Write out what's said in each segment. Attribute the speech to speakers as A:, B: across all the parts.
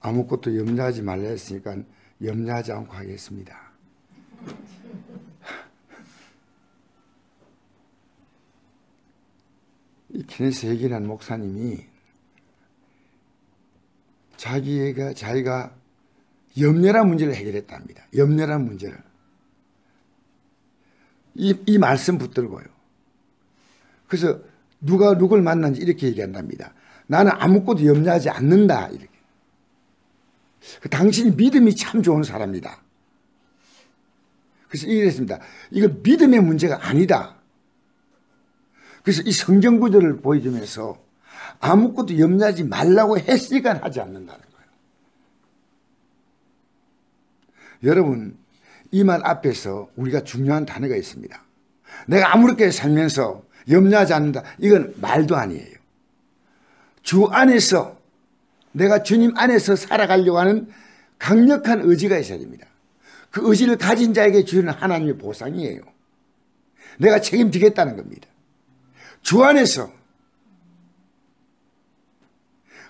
A: 아무것도 염려하지 말라 했으니까 염려하지 않고 하겠습니다. 이 케네스 해기라는 목사님이 자기가 염려란 문제를 해결했답니다. 염려란 문제를. 이 말씀 붙들고요. 그래서 누가 누굴 만난지 이렇게 얘기한답니다. 나는 아무것도 염려하지 않는다. 이렇게. 당신이 믿음이 참 좋은 사람이다. 그래서 이랬습니다. 이건 믿음의 문제가 아니다. 그래서 이 성경 구절을 보여주면서 아무것도 염려하지 말라고 했으니까 하지 않는다는 거예요. 여러분, 이 말 앞에서 우리가 중요한 단어가 있습니다. 내가 아무렇게 살면서 염려하지 않는다. 이건 말도 아니에요. 주 안에서, 내가 주님 안에서 살아가려고 하는 강력한 의지가 있어야 됩니다. 그 의지를 가진 자에게 주는 하나님의 보상이에요. 내가 책임지겠다는 겁니다. 주 안에서.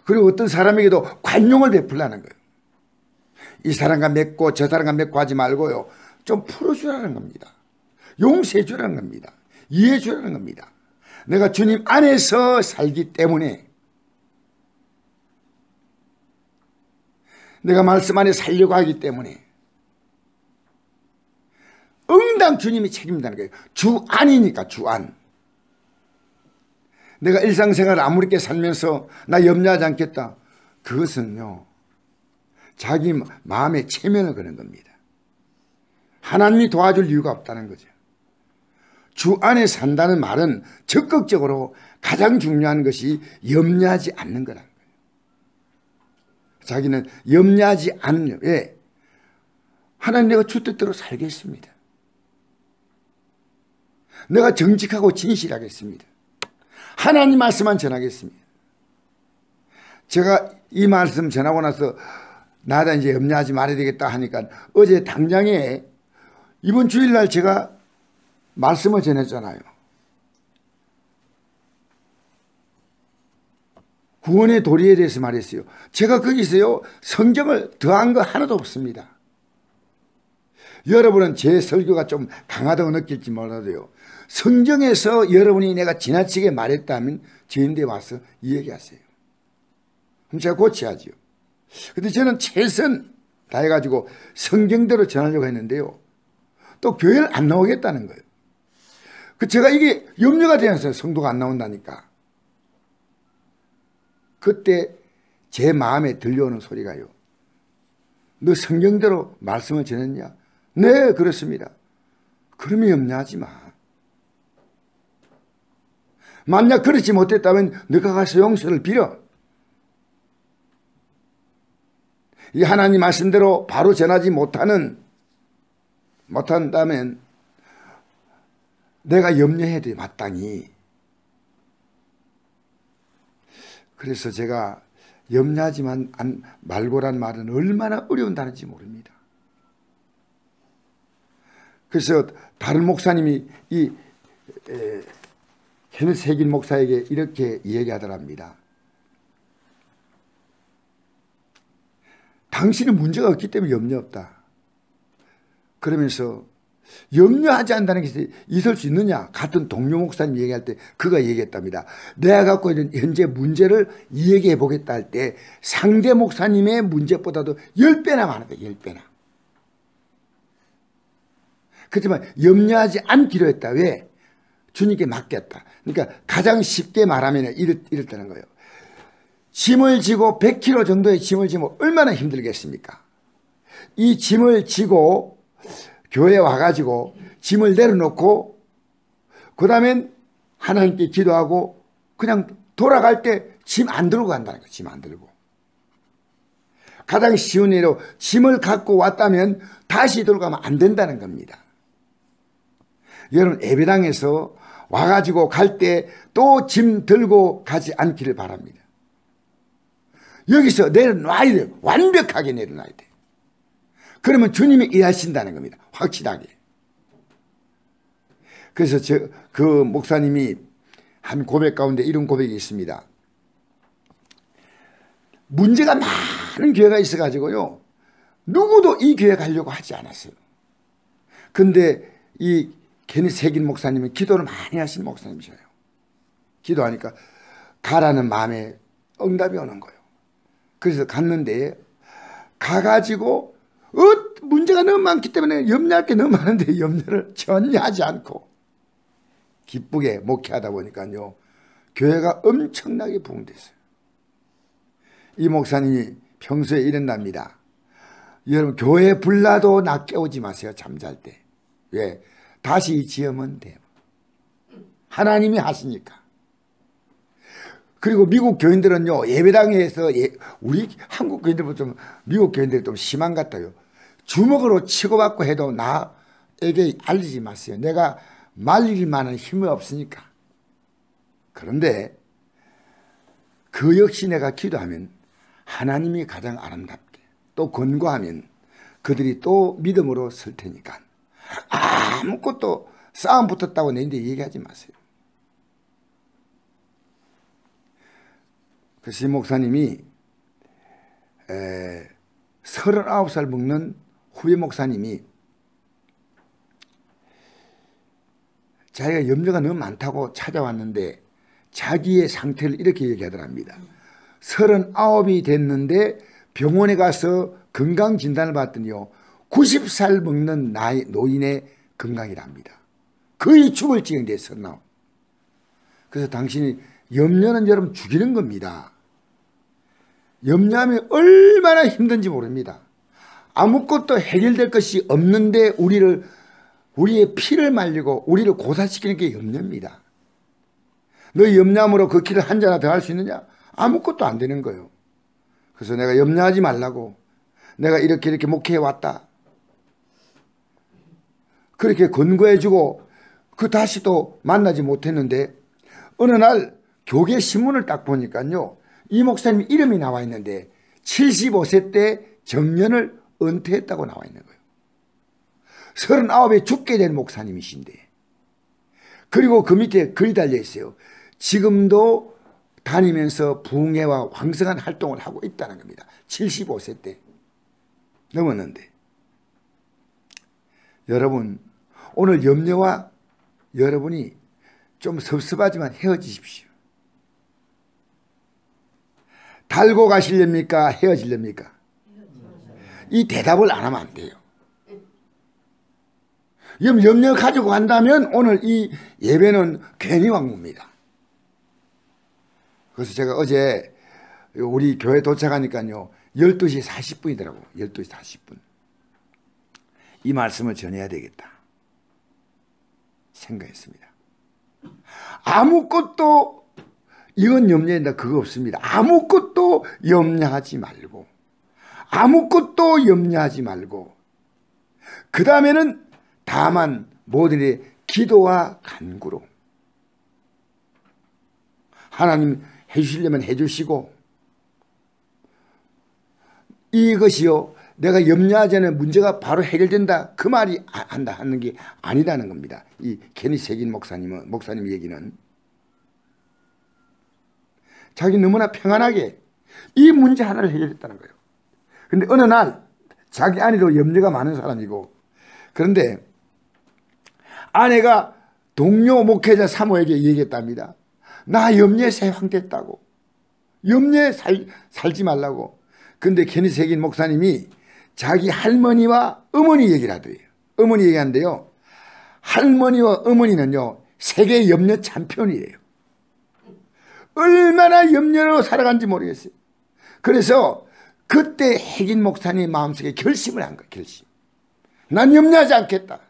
A: 그리고 어떤 사람에게도 관용을 베풀라는 거예요. 이 사람과 맺고 저 사람과 맺고 하지 말고요. 좀 풀어주라는 겁니다. 용서해 주라는 겁니다. 이해해 주라는 겁니다. 내가 주님 안에서 살기 때문에, 내가 말씀 안에 살려고 하기 때문에 응당 주님이 책임진다는 거예요. 주 안이니까, 주 안. 내가 일상생활을 아무렇게 살면서 나 염려하지 않겠다. 그것은요, 자기 마음에 체면을 거는 겁니다. 하나님이 도와줄 이유가 없다는 거죠. 주 안에 산다는 말은 적극적으로 가장 중요한 것이 염려하지 않는 거라는 거예요. 자기는 염려하지 않는, 왜? 하나님 내가 주 뜻대로 살겠습니다. 내가 정직하고 진실하겠습니다. 하나님 말씀만 전하겠습니다. 제가 이 말씀 전하고 나서 나다 이제 염려하지 말아야 되겠다 하니까 어제 당장에 이번 주일날 제가 말씀을 전했잖아요. 구원의 도리에 대해서 말했어요. 제가 거기서요, 성경을 더한 거 하나도 없습니다. 여러분은 제 설교가 좀 강하다고 느낄지 몰라도요, 성경에서 여러분이 내가 지나치게 말했다면 저인데 와서 이 얘기하세요. 그럼 제가 고쳐야지요. 근데 저는 최선 다해가지고 성경대로 전하려고 했는데요, 또 교회를 안 나오겠다는 거예요. 제가 이게 염려가 되어서 성도가 안 나온다니까. 그때 제 마음에 들려오는 소리가요, 너 성경대로 말씀을 전했냐? 네, 그렇습니다. 그러면 염려하지 마. 만약 그렇지 못했다면 너가 가서 용서를 빌어. 이 하나님 말씀대로 바로 전하지 못한다면 내가 염려해야 돼, 마땅히. 그래서 제가 염려하지 말고란 말은 얼마나 어려운 단어인지 모릅니다. 그래서 다른 목사님이 이 케네스 해길 목사에게 이렇게 이야기하더랍니다. 당신은 문제가 없기 때문에 염려 없다. 그러면서 염려하지 않는다는 것이 있을 수 있느냐? 같은 동료 목사님 얘기할 때 그가 얘기했답니다. 내가 갖고 있는 현재 문제를 이야기해 보겠다 할 때 상대 목사님의 문제보다도 10배나 많았다. 10배나. 그렇지만 염려하지 않기로 했다. 왜? 주님께 맡겼다. 그러니까 가장 쉽게 말하면 이렇다는 거예요. 짐을 지고 100kg 정도의 짐을 지면 얼마나 힘들겠습니까? 이 짐을 지고 교회에 와가지고 짐을 내려놓고 그 다음엔 하나님께 기도하고 그냥 돌아갈 때 짐 안 들고 간다는 거예요. 짐 안 들고. 가장 쉬운 예로 짐을 갖고 왔다면 다시 들고 가면 안 된다는 겁니다. 여러분, 예배당에서 와가지고 갈 때 또 짐 들고 가지 않기를 바랍니다. 여기서 내려놔야 돼요. 완벽하게 내려놔야 돼요. 그러면 주님이 일하신다는 겁니다. 확실하게. 그래서 그 목사님이 한 고백 가운데 이런 고백이 있습니다. 문제가 많은 교회가 있어가지고요. 누구도 이 교회 가려고 하지 않았어요. 근데 이 괜히 새긴 목사님은 기도를 많이 하시는 목사님이셔요. 기도하니까 가라는 마음에 응답이 오는 거예요. 그래서 갔는데 가가지고 문제가 너무 많기 때문에 염려할 게 너무 많은데 염려를 전혀 하지 않고 기쁘게 목회하다 보니까요. 교회가 엄청나게 부흥됐어요. 이 목사님이 평소에 이런답니다. 여러분 교회 불나도 나 깨우지 마세요. 잠잘 때. 왜? 다시 지으면 돼요. 하나님이 하시니까. 그리고 미국 교인들은요. 예배당에서 우리 한국 교인들보다 좀 미국 교인들이 좀 심한 것 같아요. 주먹으로 치고받고 해도 나에게 알리지 마세요. 내가 말릴 만한 힘이 없으니까. 그런데 그 역시 내가 기도하면 하나님이 가장 아름답게 또 권고하면 그들이 또 믿음으로 설 테니까 아무것도 싸움 붙었다고 내인데 얘기하지 마세요. 그래서 이 목사님이 39살 먹는 후배 목사님이 자기가 염려가 너무 많다고 찾아왔는데 자기의 상태를 이렇게 얘기하더랍니다. 39이 됐는데 병원에 가서 건강진단을 받더니요. 90살 먹는 노인의 건강이랍니다. 거의 죽을 지경에 섰나. 그래서 당신이 염려는 여러분 죽이는 겁니다. 염려하면 얼마나 힘든지 모릅니다. 아무것도 해결될 것이 없는데 우리의 피를 말리고 우리를 고사시키는 게 염려입니다. 너 염려함으로 그 길을 한 자나 더 할 수 있느냐? 아무것도 안 되는 거예요. 그래서 내가 염려하지 말라고 내가 이렇게 목회해 왔다. 그렇게 권고해주고 다시 또 만나지 못했는데 어느 날 교계 신문을 딱 보니까요. 이 목사님 이름이 나와 있는데 75세 때 정년을 은퇴했다고 나와 있는 거예요. 39에 죽게 된 목사님이신데 그리고 그 밑에 글이 달려 있어요. 지금도 다니면서 부흥회와 왕성한 활동을 하고 있다는 겁니다. 75세 때 넘었는데 여러분 오늘 염려와 여러분이 좀 섭섭하지만 헤어지십시오. 달고 가시렵니까? 헤어지렵니까? 이 대답을 안 하면 안 돼요. 염려 가지고 간다면 오늘 이 예배는 괜히 왕무입니다. 그래서 제가 어제 우리 교회 도착하니까요. 12시 40분이더라고요. 12시 40분. 이 말씀을 전해야 되겠다 생각했습니다. 아무것도 이건 염려한다 그거 없습니다. 아무것도 염려하지 말고 아무것도 염려하지 말고 그 다음에는 다만 모든 일에 기도와 간구로 하나님 해주시려면 해주시고 이것이요 내가 염려하지 않으면 문제가 바로 해결된다 그 말이 한다 하는 게 아니라는 겁니다. 이 괜히 새긴 목사님 얘기는 자기 너무나 평안하게 이 문제 하나를 해결했다는 거예요. 그런데 어느 날 자기 아내도 염려가 많은 사람이고 그런데 아내가 동료 목회자 사모에게 얘기했답니다. 나 염려에 세황됐다고. 염려에 살지 말라고. 근데 괜히 새긴 목사님이 자기 할머니와 어머니 얘기를 하더래요. 어머니 얘기하는데요. 할머니와 어머니는요. 세계 염려 챔피언이래요. 얼마나 염려로 살아간지 모르겠어요. 그래서 그때 핵인 목사님 마음속에 결심을 한 거예요. 결심. 난 염려하지 않겠다.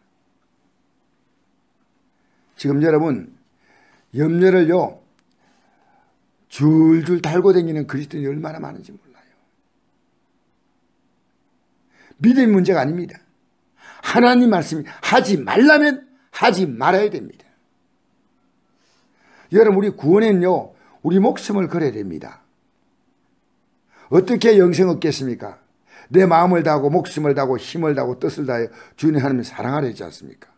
A: 지금 여러분 염려를요. 줄줄 달고 다니는 그리스도인이 얼마나 많은지 몰라요. 믿음의 문제가 아닙니다. 하나님 말씀이 하지 말라면 하지 말아야 됩니다. 여러분 우리 구원에는요. 우리 목숨을 걸어야 됩니다. 어떻게 영생 얻겠습니까? 내 마음을 다하고 목숨을 다하고 힘을 다하고 뜻을 다하여 주님 하나님을 사랑하려 했지 않습니까?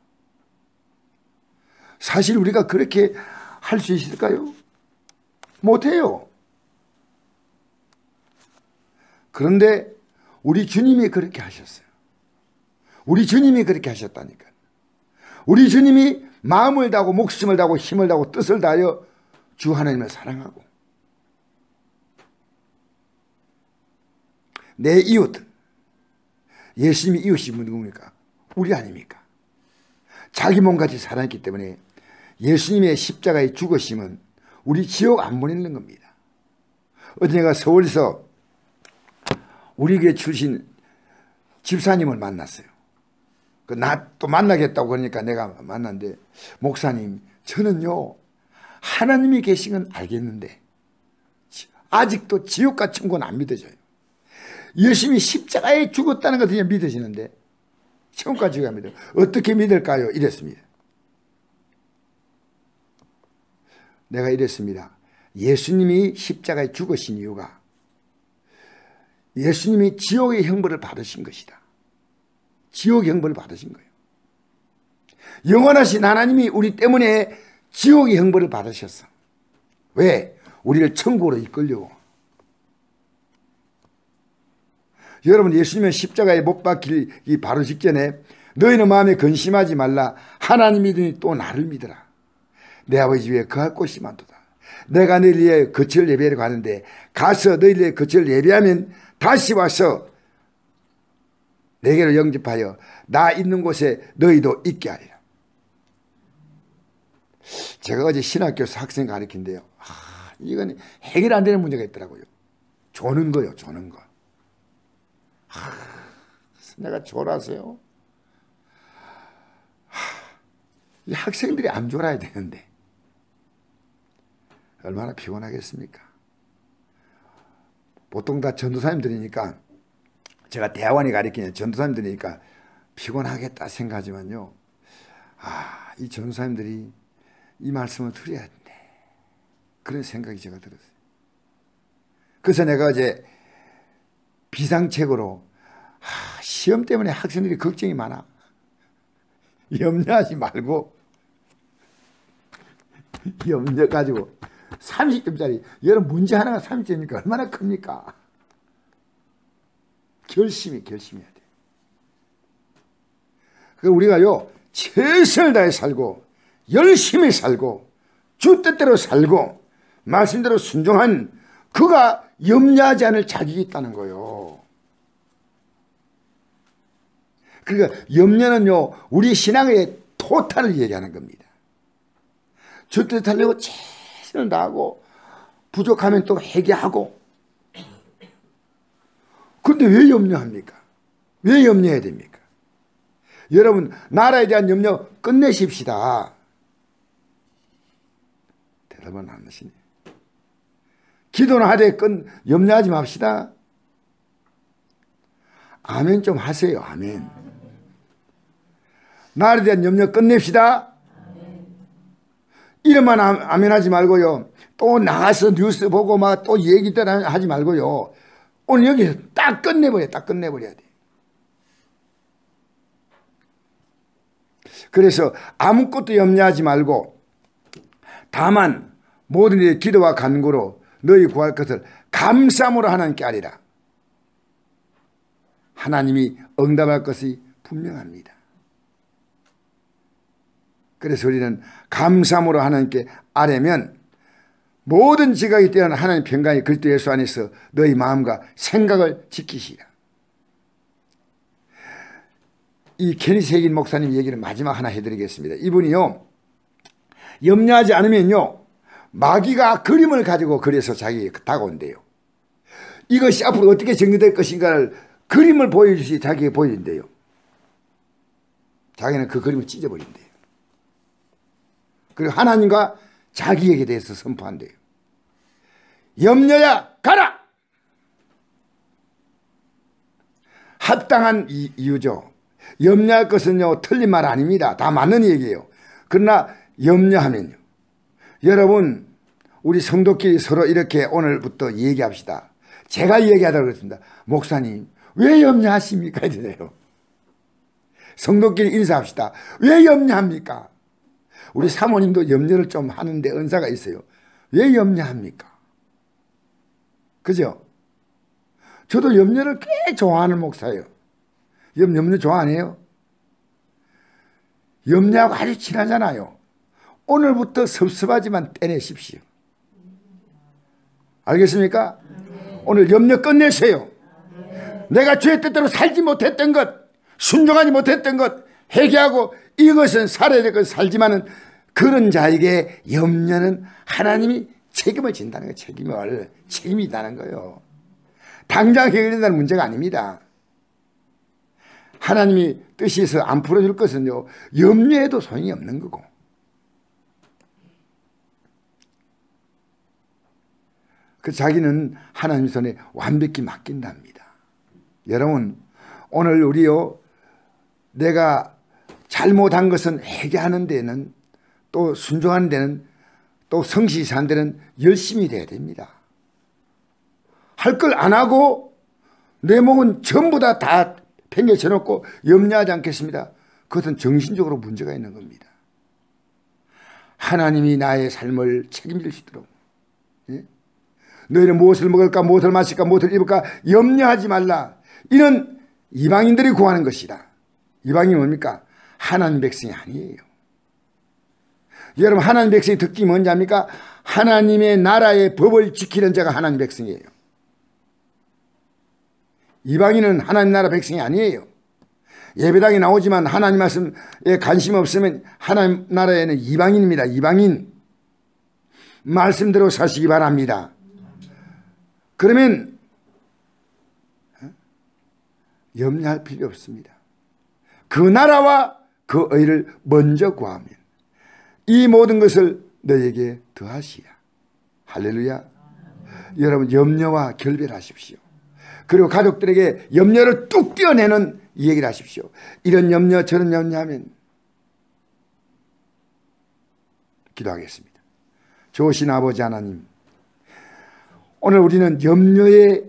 A: 사실 우리가 그렇게 할 수 있을까요? 못해요. 그런데 우리 주님이 그렇게 하셨어요. 우리 주님이 그렇게 하셨다니까요. 우리 주님이 마음을 다하고 목숨을 다하고 힘을 다하고 뜻을 다하여 주 하나님을 사랑하고 내 이웃, 예수님이 이웃이 누굽니까? 우리 아닙니까? 자기 몸같이 살아있기 때문에 예수님의 십자가의 죽으심은 우리 지옥 안 보내는 겁니다. 어제 내가 서울에서 우리에게 출신 집사님을 만났어요. 나 또 만나겠다고 그러니까 내가 만났는데, 목사님, 저는요 하나님이 계신 건 알겠는데 아직도 지옥과 천국은 안 믿어져요. 예수님이 십자가에 죽었다는 것은 믿어지는데 천국과 지옥이 안 믿어요. 어떻게 믿을까요? 이랬습니다. 내가 이랬습니다. 예수님이 십자가에 죽으신 이유가 예수님이 지옥의 형벌을 받으신 것이다. 지옥의 형벌을 받으신 거예요. 영원하신 하나님이 우리 때문에 지옥의 형벌을 받으셨어. 왜? 우리를 천국으로 이끌려고. 여러분, 예수님은 십자가에 못 박히기 바로 직전에 너희는 마음에 근심하지 말라. 하나님 믿으니 또 나를 믿으라. 내 아버지 위에 거할 곳이 많도다. 내가 너희를 위해 거처를 예배하러 가는데 가서 너희를 위해 거처를 예배하면 다시 와서 내게로 영접하여 나 있는 곳에 너희도 있게 하리라. 제가 어제 신학교에서 학생 가르친데요. 이건 해결 안 되는 문제가 있더라고요. 조는 거요, 조는 거. 내가 졸아서요. 이 학생들이 안 졸아야 되는데 얼마나 피곤하겠습니까? 보통 다 전도사님들이니까, 제가 대학원에 가르치는 전도사님들이니까 피곤하겠다 생각하지만요, 이 전도사님들이 이 말씀을 들어야 된대, 그런 생각이 제가 들었어요. 그래서 내가 어제 비상책으로 시험 때문에 학생들이 걱정이 많아, 염려하지 말고 염려 가지고 30점짜리, 여러분 문제 하나가 30점이니까 얼마나 큽니까? 결심해야 돼. 그러니까 우리가요 최선을 다해 살고 열심히 살고 주 뜻대로 살고 말씀대로 순종한 그가 염려하지 않을 자격이 있다는 거예요. 그러니까 염려는요 우리 신앙의 토탈을 얘기하는 겁니다. 주 뜻을 하려고 최선을 다하고 부족하면 또 회개하고. 그런데 왜 염려합니까? 왜 염려해야 됩니까? 여러분, 나라에 대한 염려 끝내십시다. 대답은 안 하시네. 기도는 하되 염려하지 맙시다. 아멘 좀 하세요. 아멘. 나라에 대한 염려 끝냅시다. 이름만 아멘하지 말고요, 또 나가서 뉴스 보고 막 또 얘기들 하지 말고요, 오늘 여기서 딱 끝내버려야 돼. 그래서 아무것도 염려하지 말고 다만 모든 일에 기도와 간구로 너희 구할 것을 감사함으로 하나님께 아뢰라. 하나님이 응답할 것이 분명합니다. 그래서 우리는 감사함으로 하나님께 아뢰면 모든 지각이 뛰어난 하나님 평강이 그리스도 예수 안에서 너희 마음과 생각을 지키시라. 이 케니스 헤긴 목사님 얘기를 마지막 하나 해드리겠습니다. 이분이요 염려하지 않으면요 마귀가 그림을 가지고 그려서 자기에게 다가온대요. 이것이 앞으로 어떻게 정리될 것인가를 그림을 보여주시 자기에게 보여준대요. 자기는 그 그림을 찢어버린대요. 그리고 하나님과 자기에게 대해서 선포한대요. 염려야 가라! 합당한 이유죠. 염려할 것은요 틀린 말 아닙니다. 다 맞는 얘기예요. 그러나 염려하면요, 여러분 우리 성도끼리 서로 이렇게 오늘부터 얘기합시다. 제가 얘기하다고 그랬습니다. 목사님 왜 염려하십니까? 이러네요. 성도끼리 인사합시다. 왜 염려합니까? 우리 사모님도 염려를 좀 하는데 은사가 있어요. 왜 염려합니까? 그죠? 저도 염려를 꽤 좋아하는 목사예요. 염려 좋아 안 해요? 염려하고 아주 친하잖아요. 오늘부터 섭섭하지만 떼내십시오. 알겠습니까? 오늘 염려 끝내세요. 내가 주의 뜻대로 살지 못했던 것, 순종하지 못했던 것 회개하고 이것은 살아야 될 것 살지만은 그런 자에게 염려는 하나님이 책임을 진다는 거예요. 책임이 있다는 거예요. 당장 해결된다는 문제가 아닙니다. 하나님이 뜻이서 안 풀어줄 것은요, 염려해도 소용이 없는 거고. 그 자기는 하나님 손에 완벽히 맡긴답니다. 여러분, 오늘 우리요, 내가 잘못한 것은 회개하는 데는, 또 순종하는 데는, 또 성실히 사는 데는 열심히 돼야 됩니다. 할 걸 안 하고 내 몸은 전부 다 팽개쳐 놓고 염려하지 않겠습니다. 그것은 정신적으로 문제가 있는 겁니다. 하나님이 나의 삶을 책임질 수 있도록, 예? 너희는 무엇을 먹을까, 무엇을 마실까, 무엇을 입을까 염려하지 말라. 이는 이방인들이 구하는 것이다. 이방인이 뭡니까? 하나님 백성이 아니에요. 여러분, 하나님 백성의 특징이 뭔지 압니까? 하나님의 나라의 법을 지키는 자가 하나님 백성이에요. 이방인은 하나님 나라 백성이 아니에요. 예배당에 나오지만 하나님 말씀에 관심 없으면 하나님 나라에는 이방인입니다. 이방인. 말씀대로 사시기 바랍니다. 그러면 염려할 필요 없습니다. 그 나라와 그 의를 먼저 구하면 이 모든 것을 너에게 더하시야. 할렐루야. 여러분, 염려와 결별하십시오. 그리고 가족들에게 염려를 뚝 떼어내는 이 얘기를 하십시오. 이런 염려 저런 염려하면. 기도하겠습니다. 좋으신 아버지 하나님, 오늘 우리는 염려에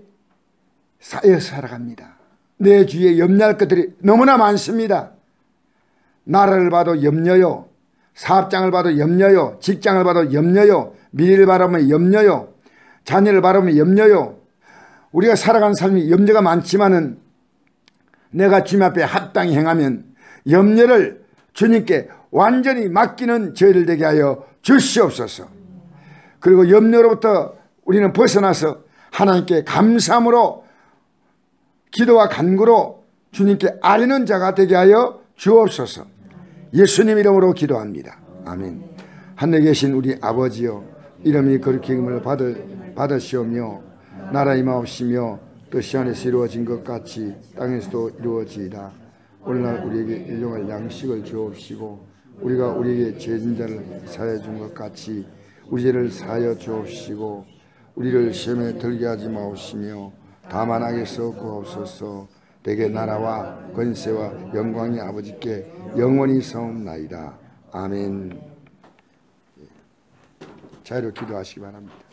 A: 쌓여 살아갑니다. 내 주위에 염려할 것들이 너무나 많습니다. 나라를 봐도 염려요, 사업장을 봐도 염려요, 직장을 봐도 염려요, 미래를 바라보면 염려요, 자녀를 바라보면 염려요. 우리가 살아가는 삶이 염려가 많지만은 내가 주님 앞에 합당히 행하면 염려를 주님께 완전히 맡기는 저희들 되게 하여 주시옵소서. 그리고 염려로부터 우리는 벗어나서 하나님께 감사함으로 기도와 간구로 주님께 아뢰는 자가 되게 하여 주옵소서. 예수님 이름으로 기도합니다. 아멘. 하늘에 계신 우리 아버지여, 이름이 거룩히 여김을 받으시오며 나라 임하옵시며 뜻이 하늘에서 이루어진 것 같이 땅에서도 이루어지이다. 오늘날 우리에게 일용할 양식을 주옵시고 우리가 우리에게 죄진 자를 사하여 준 것 같이 우리 죄를 사하여 주옵시고 우리를 시험에 들게 하지 마옵시며 다만 악에서 구하옵소서. 대개 나라와 권세와 영광이 아버지께 영원히 사옵나이다. 아멘. 자유로 기도하시기 바랍니다.